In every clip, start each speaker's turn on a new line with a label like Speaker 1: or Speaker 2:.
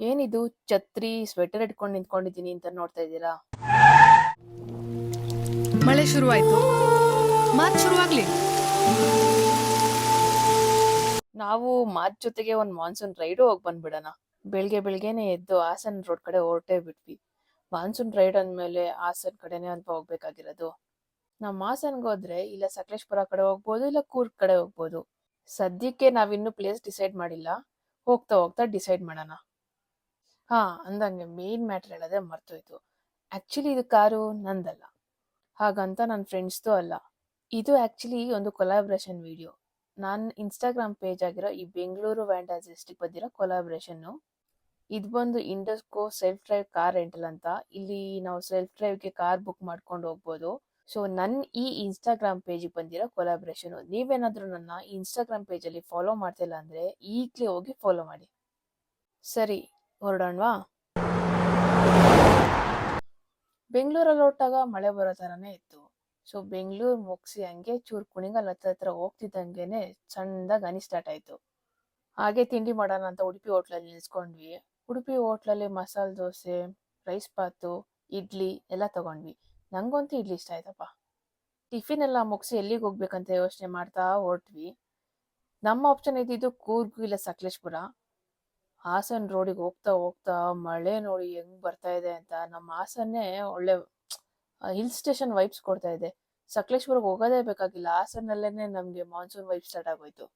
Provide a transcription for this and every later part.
Speaker 1: ಏನಿದು ಛತ್ರಿ ಸ್ವೆಟರ್ ಇಟ್ಕೊಂಡು ನಿಂತ್ಕೊಂಡಿದ್ದೀನಿ ಅಂತ ನೋಡ್ತಾ ಇದ್ದೀರಾ?
Speaker 2: ಮಳೆ ಶುರುವಾಯ್ತು. ಮಾತ್ ಶುರುವಾಗ್ಲಿ.
Speaker 1: ನಾವು ಮಾತ್ ಜೊತೆಗೆ ಒಂದ್ ಮಾನ್ಸೂನ್ ರೈಡು ಹೋಗಿ ಬಂದ್ಬಿಡೋಣ. ಬೆಳ್ಗೆನೆ ಎದ್ದು ಹಾಸನ್ ರೋಡ್ ಕಡೆ ಹೊರಟೇ ಬಿಟ್ವಿ. ಮಾನ್ಸೂನ್ ರೈಡ್ ಅಂದ್ಮೇಲೆ ಹಾಸನ್ ಕಡೆನೆ ಅಂತ ಹೋಗ್ಬೇಕಾಗಿರೋದು. ನಾವು ಹಾಸನ್ಗೆ ಹೋದ್ರೆ ಇಲ್ಲ ಸಕಲೇಶ್ಪುರ ಕಡೆ ಹೋಗ್ಬೋದು, ಇಲ್ಲ ಕೂರ್ಗ್ ಕಡೆ ಹೋಗ್ಬೋದು. ಸದ್ಯಕ್ಕೆ ನಾವಿನ್ನು ಪ್ಲೇಸ್ ಡಿಸೈಡ್ ಮಾಡಿಲ್ಲ. ಹೋಗ್ತಾ ಹೋಗ್ತಾ ಡಿಸೈಡ್ ಮಾಡೋಣ. ಹಾ, ಅಂದಂಗೆ ಮೇನ್ ಮ್ಯಾಟ್ರ್ ಹೇಳೋದೇ ಮರ್ತೋಯ್ತು. ಆಕ್ಚುಲಿ ಇದು ಕಾರು ನಂದಲ್ಲ, ಹಾಗಂತ ನನ್ನ ಫ್ರೆಂಡ್ಸ್ದು ಅಲ್ಲ. ಇದು ಆಕ್ಚುಲಿ ಒಂದು ಕೊಲಾಬ್ರೇಷನ್ ವಿಡಿಯೋ. ನನ್ನ ಇನ್ಸ್ಟಾಗ್ರಾಮ್ ಪೇಜ್ ಆಗಿರೋ ಈ ಬೆಂಗಳೂರು ವ್ಯಾಂಡಾಸಿಸ್ಟಿಗೆ ಬಂದಿರೋ ಕೊಲಾಬ್ರೇಷನ್ನು. ಇದು ಬಂದು ಇಂಡಸ್ಕೋ ಸೆಲ್ಫ್ ಡ್ರೈವ್ ಕಾರ್ ರೆಂಟಲ್ ಅಂತ. ಇಲ್ಲಿ ನಾವು ಸೆಲ್ಫ್ ಡ್ರೈವ್ಗೆ ಕಾರ್ ಬುಕ್ ಮಾಡ್ಕೊಂಡು ಹೋಗ್ಬೋದು. ಸೊ ನನ್ನ ಈ ಇನ್ಸ್ಟಾಗ್ರಾಮ್ ಪೇಜಿಗೆ ಬಂದಿರೋ ಕೊಲಾಬ್ರೇಷನ್. ನೀವೇನಾದ್ರೂ ನನ್ನ ಇನ್ಸ್ಟಾಗ್ರಾಮ್ ಪೇಜಲ್ಲಿ ಫಾಲೋ ಮಾಡ್ತಿಲ್ಲ ಅಂದ್ರೆ ಈಗಲೇ ಹೋಗಿ ಫಾಲೋ ಮಾಡಿ. ಸರಿ, ಹೊರಡೋಣವಾ? ಬೆಂಗಳೂರಲ್ಲಿ ಹೊರಟಾಗ ಮಳೆ ಬರೋ ಥರನೇ ಇತ್ತು. ಸೊ ಬೆಂಗಳೂರು ಮುಗಿಸಿ ಹಂಗೆ ಚೂರು ಕುಣಿಗಲ್ ಹತ್ರ ಹೋಗ್ತಿದ್ದಂಗೆನೆ ಸಣ್ಣದಾಗಿ ಹನಿ ಸ್ಟಾರ್ಟ್ ಆಯ್ತು. ಹಾಗೆ ತಿಂಡಿ ಮಾಡೋಣ ಅಂತ ಉಡುಪಿ ಹೋಟ್ಲಲ್ಲಿ ನಿಲ್ಸ್ಕೊಂಡ್ವಿ. ಉಡುಪಿ ಹೋಟ್ಲಲ್ಲಿ ಮಸಾಲೆ ದೋಸೆ, ರೈಸ್ ಬಾತು, ಇಡ್ಲಿ ಎಲ್ಲ ತಗೊಂಡ್ವಿ. ನಂಗಂತೂ ಇಡ್ಲಿ ಇಷ್ಟ ಆಯ್ತಪ್ಪ. ಟಿಫಿನ್ ಎಲ್ಲ ಮುಗಿಸಿ ಎಲ್ಲಿಗೆ ಹೋಗ್ಬೇಕಂತ ಯೋಚನೆ ಮಾಡ್ತಾ ಹೊರಟ್ವಿ. ನಮ್ಮ ಆಪ್ಷನ್ ಇದ್ದಿದ್ದು ಕೂರ್ಗು ಇಲ್ಲ ಸಕಲೇಶ್ಪುರ. ಹಾಸನ್ ರೋಡಿಗೆ ಹೋಗ್ತಾ ಹೋಗ್ತಾ ಮಳೆ ನೋಡಿ ಹೆಂಗ್ ಬರ್ತಾ ಇದೆ ಅಂತ. ನಮ್ಮ ಹಾಸನ್ನೇ ಒಳ್ಳೆ ಹಿಲ್ ಸ್ಟೇಷನ್ ವೈಬ್ಸ್ ಕೊಡ್ತಾ ಇದೆ. ಸಕಲೇಶ್ಪುರಕ್ಕೆ ಹೋಗೋದೇ ಬೇಕಾಗಿಲ್ಲ, ಹಾಸನ್ನಲ್ಲೇನೆ ನಮ್ಗೆ ಮಾನ್ಸೂನ್ ವೈಬ್ಸ್ ಸ್ಟಾರ್ಟ್ ಆಗೋಯ್ತು.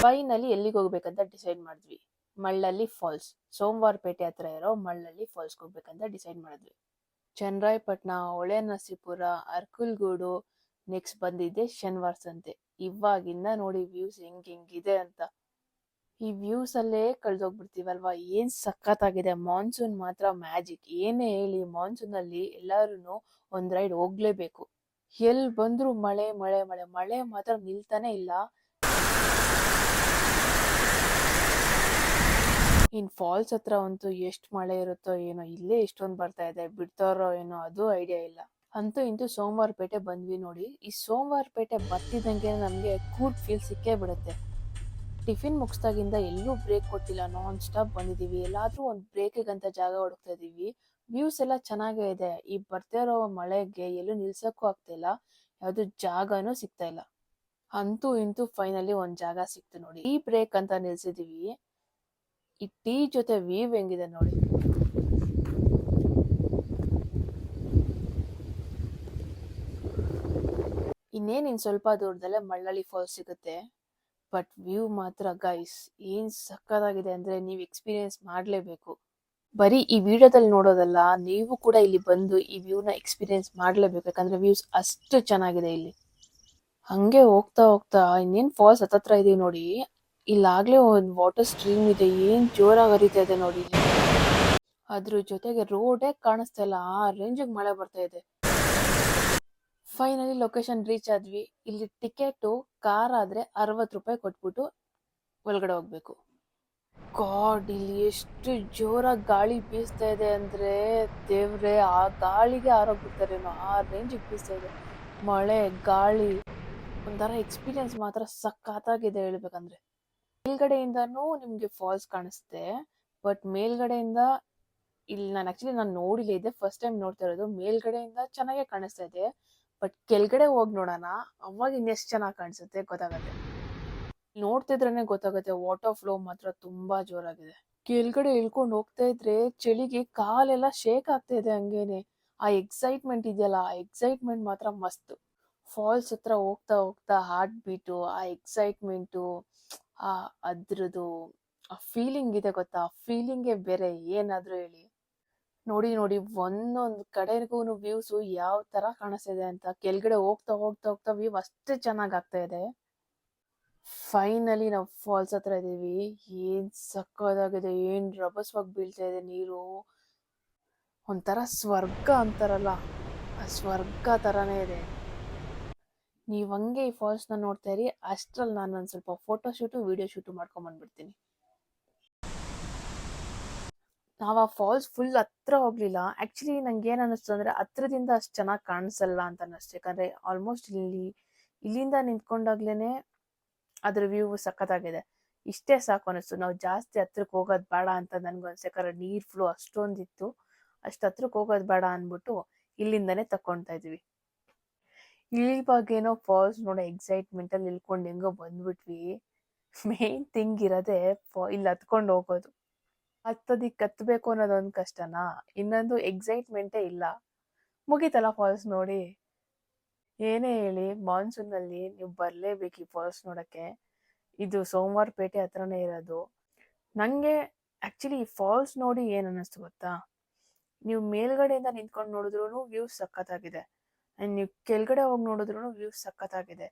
Speaker 1: ಫೈನಲಿ ಎಲ್ಲಿಗೆ ಹೋಗ್ಬೇಕಂತ ಡಿಸೈಡ್ ಮಾಡಿದ್ವಿ. ಮಳ್ಳಳ್ಳಿ ಫಾಲ್ಸ್, ಸೋಮವಾರಪೇಟೆ ಹತ್ರ ಇರೋ ಮಳ್ಳಳ್ಳಿ ಫಾಲ್ಸ್ಗೆ ಹೋಗ್ಬೇಕಂತ ಡಿಸೈಡ್ ಮಾಡಿದ್ವಿ. ಚನ್ನರಾಯಪಟ್ಟಣ, ಹೊಳೆನರಸೀಪುರ, ಅರ್ಕಲ್ಗೂಡು, ನೆಕ್ಸ್ಟ್ ಬಂದಿದ್ದೆ ಶನಿವಾರ ಸಂತೆ. ಇವಾಗಿಂದ ನೋಡಿ ವ್ಯೂಸ್ ಹೆಂಗಿದೆ ಅಂತ. ಈ ವ್ಯೂಸ್ ಅಲ್ಲೇ ಕಳ್ದೋಗ್ಬಿಡ್ತೀವಲ್ವಾ. ಏನ್ ಸಖತ್ತಾಗಿದೆ. ಮಾನ್ಸೂನ್ ಮಾತ್ರ ಮ್ಯಾಜಿಕ್. ಏನೇ ಹೇಳಿ, ಮಾನ್ಸೂನ್ ಅಲ್ಲಿ ಎಲ್ಲಾರು ಒಂದ್ ರೈಡ್ ಹೋಗ್ಲೇಬೇಕು. ಎಲ್ ಬಂದ್ರು ಮಳೆ ಮಳೆ ಮಳೆ ಮಳೆ ಮಾತ್ರ ನಿಲ್ತಾನೆ ಇಲ್ಲ. ಇನ್ ಫಾಲ್ಸ್ ಹತ್ರ ಅಂತೂ ಎಷ್ಟು ಮಳೆ ಇರುತ್ತೋ ಏನೋ. ಇಲ್ಲೇ ಇಷ್ಟೊಂದು ಬರ್ತಾ ಇದೆ, ಬಿಡ್ತಾರೋ ಏನೋ ಅದು ಐಡಿಯಾ ಇಲ್ಲ. ಅಂತೂ ಇಂತೂ ಸೋಮವಾರಪೇಟೆ ಬಂದ್ವಿ ನೋಡಿ. ಈ ಸೋಮವಾರಪೇಟೆ ಬರ್ತಿದ್ದಂಗೆ ನಮ್ಗೆ ಕೂರ್ಗ್ ಫೀಲ್ ಸಿಕ್ಕೇ ಬಿಡುತ್ತೆ. ಟಿಫಿನ್ ಮುಗಿಸ್ದಾಗಿಂದ ಎಲ್ಲೂ ಬ್ರೇಕ್ ಕೊಟ್ಟಿಲ್ಲ, ನಾನ್ ಸ್ಟಾಪ್ ಬಂದಿದೀವಿ. ಎಲ್ಲಾದ್ರೂ ಒಂದು ಬ್ರೇಕಿಗಂತ ಜಾಗ ಹುಡುಕ್ತಾ ಇದೀವಿ. ವ್ಯೂಸ್ ಎಲ್ಲ ಚೆನ್ನಾಗೇ ಇದೆ. ಈ ಬರ್ತಾ ಇರೋ ಮಳೆಗೆ ಎಲ್ಲೂ ನಿಲ್ಸಕ್ಕೂ ಆಗ್ತಾ ಇಲ್ಲ, ಯಾವ್ದು ಜಾಗನೂ ಸಿಗ್ತಾ ಇಲ್ಲ. ಅಂತೂ ಇಂತೂ ಫೈನಲಿ ಒಂದ್ ಜಾಗ ಸಿಕ್ತು ನೋಡಿ. ಟೀ ಬ್ರೇಕ್ ಅಂತ ನಿಲ್ಸಿದೀವಿ. ಈ ಟೀ ಜೊತೆ ವ್ಯೂ ಹೆಂಗಿದೆ ನೋಡಿ. ಇನ್ ಸ್ವಲ್ಪ ದೂರದಲ್ಲೇ ಮಳ್ಳಳ್ಳಿ ಫಾಲ್ಸ್ ಸಿಗುತ್ತೆ. ಬಟ್ ವ್ಯೂ ಮಾತ್ರ ಗೈಸ್ ಏನ್ ಸಕ್ಕತ್ತಾಗಿದೆ ಅಂದ್ರೆ ನೀವು ಎಕ್ಸ್ಪೀರಿಯನ್ಸ್ ಮಾಡ್ಲೇಬೇಕು. ಬರೀ ಈ ವಿಡಿಯೋದಲ್ಲಿ ನೋಡೋದಲ್ಲ, ನೀವು ಕೂಡ ಇಲ್ಲಿ ಬಂದು ಈ ವ್ಯೂನ ಎಕ್ಸ್ಪೀರಿಯನ್ಸ್ ಮಾಡ್ಲೇಬೇಕು. ಯಾಕಂದ್ರೆ ವ್ಯೂಸ್ ಅಷ್ಟು ಚೆನ್ನಾಗಿದೆ ಇಲ್ಲಿ. ಹಂಗೆ ಹೋಗ್ತಾ ಹೋಗ್ತಾ ಇನ್ನೇನ್ ಫಾಲ್ಸ್ ಹತ್ತತ್ರ ಇದೀವಿ ನೋಡಿ. ಇಲ್ಲಾಗ್ಲೇ ಒಂದ್ ವಾಟರ್ ಸ್ಟ್ರೀಮ್ ಇದೆ, ಏನ್ ಜೋರಾಗಿ ಹರಿತಾ ಇದೆ ನೋಡಿ ಇಲ್ಲಿ. ಅದ್ರ ಜೊತೆಗೆ ರೋಡೇ ಕಾಣಿಸ್ತಾ ಇಲ್ಲ, ಆ ರೇಂಜಿಗೆ ಮಳೆ ಬರ್ತಾ ಇದೆ. ಫೈನಲಿ ಲೊಕೇಶನ್ ರೀಚ್ ಆದ್ವಿ. ಇಲ್ಲಿ ಟಿಕೆಟ್ ಕಾರ್ ಆದ್ರೆ 60 ರೂಪಾಯಿ ಕೊಟ್ಬಿಟ್ಟು ಒಳಗಡೆ ಹೋಗ್ಬೇಕು. ಗಾಡ್, ಇಲ್ಲಿ ಎಷ್ಟು ಜೋರಾಗಿ ಗಾಳಿ ಬೀಸ್ತಾ ಇದೆ ಅಂದ್ರೆ ದೇವ್ರೆ, ಆ ಗಾಳಿಗೆ ಆರೋಗ್ಬಿಡ್ತಾರೇನೋ, ಆ ರೇಂಜಿಗೆ ಬೀಸ್ತಾ ಇದೆ ಮಳೆ ಗಾಳಿ. ಒಂಥರ ಎಕ್ಸ್ಪೀರಿಯನ್ಸ್ ಮಾತ್ರ ಸಖತ್ತಾಗಿದೆ ಹೇಳ್ಬೇಕಂದ್ರೆ. ಮೇಲ್ಗಡೆಯಿಂದಾನು ನಿಮ್ಗೆ ಫಾಲ್ಸ್ ಕಾಣಿಸುತ್ತೆ, ಬಟ್ ಮೇಲ್ಗಡೆಯಿಂದ ಇಲ್ಲಿ ನಾನು ನೋಡಿಲ್ಲ, ಇದೆ ಫಸ್ಟ್ ಟೈಮ್ ನೋಡ್ತಾ ಇರೋದು. ಮೇಲ್ಗಡೆಯಿಂದ ಚೆನ್ನಾಗೇ ಕಾಣಿಸ್ತಾ ಇದೆ, ಬಟ್ ಕೆಳಗಡೆ ಹೋಗಿ ನೋಡೋಣ, ಅವಾಗ ಇನ್ನೆಷ್ಟು ಚೆನ್ನಾಗಿ ಕಾಣಿಸುತ್ತೆ ಗೊತ್ತಾಗತ್ತೆ. ನೋಡ್ತಿದ್ರೇನೆ ಗೊತ್ತಾಗುತ್ತೆ, ವಾಟರ್ ಫ್ಲೋ ಮಾತ್ರ ತುಂಬಾ ಜೋರಾಗಿದೆ. ಕೆಳಗಡೆ ಇಳ್ಕೊಂಡು ಹೋಗ್ತಾ ಇದ್ರೆ ಚಳಿಗೆ ಕಾಲೆಲ್ಲ ಶೇಕ್ ಆಗ್ತಾ ಇದೆ ಹಂಗೇನೆ. ಆ ಎಕ್ಸೈಟ್ಮೆಂಟ್ ಇದೆಯಲ್ಲ, ಆ ಎಕ್ಸೈಟ್ಮೆಂಟ್ ಮಾತ್ರ ಮಸ್ತ್. ಫಾಲ್ಸ್ ಹತ್ರ ಹೋಗ್ತಾ ಹೋಗ್ತಾ ಹಾರ್ಟ್ ಬೀಟು, ಆ ಎಕ್ಸೈಟ್ಮೆಂಟು, ಆ ಅದ್ರದ್ದು ಆ ಫೀಲಿಂಗ್ ಇದೆ ಗೊತ್ತಾ, ಆ ಫೀಲಿಂಗೇ ಬೇರೆ. ಏನಾದ್ರೂ ಹೇಳಿ. ನೋಡಿ ನೋಡಿ ಒಂದೊಂದು ಕಡೆಗೂ ವ್ಯೂಸ್ ಯಾವ ತರ ಕಾಣಿಸ್ತಿದೆ ಅಂತ. ಕೆಳಗಡೆ ಹೋಗ್ತಾ ಹೋಗ್ತಾ ಹೋಗ್ತಾ ವ್ಯೂ ಅಷ್ಟೇ ಚೆನ್ನಾಗ್ ಆಗ್ತಾ ಇದೆ. ಫೈನಲಿ ನಾವು ಫಾಲ್ಸ್ ಹತ್ರ ಇದೀವಿ. ಏನ್ ಸಕ್ಕದಾಗಿದೆ, ಏನ್ ರಭಸವಾಗಿ ಬೀಳ್ತಾ ಇದೆ ನೀರು. ಒಂಥರ ಸ್ವರ್ಗ ಅಂತಾರಲ್ಲ, ಆ ಸ್ವರ್ಗ ತರಾನೇ ಇದೆ. ನೀವ್ ಹಂಗೆ ಈ ಫಾಲ್ಸ್ ನ ನೋಡ್ತಾ ಇರಿ. ಅಷ್ಟ್ರಲ್ಲಿ ನಾನು ಒಂದ್ ಸ್ವಲ್ಪ ಫೋಟೋ ಶೂಟು ವಿಡಿಯೋ ಶೂಟು ಮಾಡ್ಕೊಂಡ್ ಬಂದ್ಬಿಡ್ತೀನಿ. ನಾವ್ ಆ ಫಾಲ್ಸ್ ಫುಲ್ ಹತ್ರ ಹೋಗ್ಲಿಲ್ಲ. ಆಕ್ಚುಲಿ ನಂಗೆ ಏನ್ ಅನ್ನಿಸ್ತು ಅಂದ್ರೆ ಹತ್ರದಿಂದ ಅಷ್ಟ್ ಚೆನ್ನಾಗಿ ಕಾಣಿಸಲ್ಲ ಅಂತ ಅನ್ನಿಸ್ತು. ಯಾಕಂದ್ರೆ ಆಲ್ಮೋಸ್ಟ್ ಇಲ್ಲಿಂದ ನಿಂತ್ಕೊಂಡಾಗ್ಲೇನೆ ಅದ್ರ ವ್ಯೂ ಸಖತ್ತಾಗಿದೆ. ಇಷ್ಟೇ ಸಾಕು ಅನಿಸ್ತು. ನಾವು ಜಾಸ್ತಿ ಹತ್ರಕ್ಕೆ ಹೋಗೋದು ಬೇಡ ಅಂತ ನನ್ಗನ್ಸೆ. ಯಾಕಂದ್ರೆ ನೀರ್ ಫ್ಲೋ ಅಷ್ಟೊಂದಿತ್ತು. ಅಷ್ಟು ಹತ್ರಕ್ಕೆ ಹೋಗೋದು ಬೇಡ ಅಂದ್ಬಿಟ್ಟು ಇಲ್ಲಿಂದಾನೇ ತಕೊಂತಾ ಇದ್ವಿ. ಇಳಿವಾಗೇನೋ ಫಾಲ್ಸ್ ನೋಡೋ ಎಕ್ಸೈಟ್ಮೆಂಟ್ ಅಲ್ಲಿ ಇಳ್ಕೊಂಡು ಹೆಂಗೋ ಬಂದ್ಬಿಟ್ವಿ. ಮೇನ್ ಥಿಂಗ್ ಇರೋದೇ ಇಲ್ಲಿ ಹತ್ಕೊಂಡು ಹೋಗೋದು. ಹತ್ತದಿಕ್ ಹತ್ಬೇಕು ಅನ್ನೋದೊಂದು ಕಷ್ಟನಾ, ಇನ್ನೊಂದು ಎಕ್ಸೈಟ್ಮೆಂಟೇ ಇಲ್ಲ. ಮುಗೀತಲ್ಲ ಫಾಲ್ಸ್ ನೋಡಿ. ಏನೇ ಹೇಳಿ ಮಾನ್ಸೂನ್ ಅಲ್ಲಿ ನೀವು ಬರ್ಲೇಬೇಕು ಈ ಫಾಲ್ಸ್ ನೋಡಕ್ಕೆ. ಇದು ಸೋಮವಾರಪೇಟೆ ಹತ್ರನೇ ಇರೋದು. ನಂಗೆ ಆಕ್ಚುಲಿ ಈ ಫಾಲ್ಸ್ ನೋಡಿ ಏನ್ ಅನ್ನಿಸ್ತು ಗೊತ್ತಾ, ನೀವು ಮೇಲ್ಗಡೆಯಿಂದ ನಿಂತ್ಕೊಂಡು ನೋಡಿದ್ರು ವ್ಯೂ ಸಖತ್ತಾಗಿದೆ, ಅಂಡ್ ನೀವು ಕೆಳಗಡೆ ಹೋಗಿ ನೋಡಿದ್ರು ವ್ಯೂ ಸಖತ್ತಾಗಿದೆ.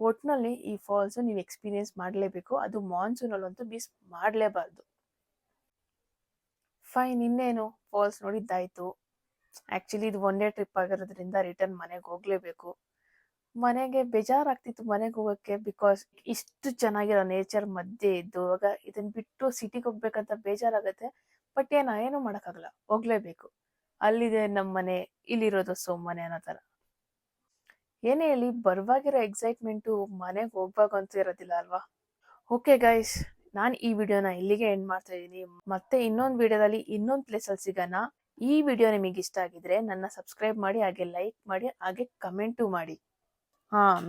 Speaker 1: ಒಟ್ನಲ್ಲಿ ಈ ಫಾಲ್ಸ್ ನೀವು ಎಕ್ಸ್ಪೀರಿಯನ್ಸ್ ಮಾಡಲೇಬೇಕು. ಅದು ಮಾನ್ಸೂನ್ ಅಲ್ಲಂತೂ ಮಿಸ್ ಮಾಡಲೇಬಾರ್ದು. ಫೈನ್, ಇನ್ನೇನು ಫಾಲ್ಸ್ ನೋಡಿದ್ದಾಯ್ತು. ಆಕ್ಚುಲಿ ಇದು ಒನ್ ಡೇ ಟ್ರಿಪ್ ಆಗಿರೋದ್ರಿಂದ ರಿಟರ್ನ್ ಮನೆಗೆ ಹೋಗ್ಲೇಬೇಕು. ಮನೆಗೆ ಬೇಜಾರಾಗ್ತಿತ್ತು ಮನೆಗೆ ಹೋಗಕ್ಕೆ, ಬಿಕಾಸ್ ಇಷ್ಟು ಚೆನ್ನಾಗಿರೋ ನೇಚರ್ ಮಧ್ಯೆ ಇದ್ದು ಇವಾಗ ಇದನ್ನ ಬಿಟ್ಟು ಸಿಟಿಗೆ ಹೋಗ್ಬೇಕಂತ ಬೇಜಾರಾಗತ್ತೆ. ಬಟ್ ಏನು ಮಾಡೋಕ್ಕಾಗಲ್ಲ, ಹೋಗ್ಲೇಬೇಕು. ಅಲ್ಲಿದೆ ನಮ್ಮ ಮನೆ, ಇಲ್ಲಿರೋದು ಮನೆ ಅನ್ನೋ ತರ. ಏನೇ ಹೇಳಿ ಬರುವಾಗಿರೋ ಎಕ್ಸೈಟ್ಮೆಂಟು ಮನೆಗೆ ಹೋಗ್ವಾಗ ಅಂತೂ ಇರೋದಿಲ್ಲ ಅಲ್ವಾ. ಓಕೆ ಗೈಸ್, ನಾನು ಈ ವಿಡಿಯೋನ ಇಲ್ಲಿಗೆ ಎಂಡ್ ಮಾಡ್ತಾ ಇದ್ದೀನಿ. ಮತ್ತೆ ಇನ್ನೊಂದು ವಿಡಿಯೋದಲ್ಲಿ ಇನ್ನೊಂದು ಪ್ಲೇಸಲ್ಲಿ ಸಿಗೋಣ. ಈ ವಿಡಿಯೋ ನಿಮಗೆ ಇಷ್ಟ ಆಗಿದ್ರೆ ನನ್ನ ಸಬ್ಸ್ಕ್ರೈಬ್ ಮಾಡಿ, ಹಾಗೆ ಲೈಕ್ ಮಾಡಿ, ಹಾಗೆ ಕಮೆಂಟು ಮಾಡಿ.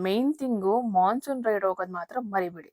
Speaker 1: ಮೇನ್ ಥಿಂಗು ಮಾನ್ಸೂನ್ ರೈಡ್ ಹೋಗೋದು ಮಾತ್ರ ಮರಿಬೇಡಿ.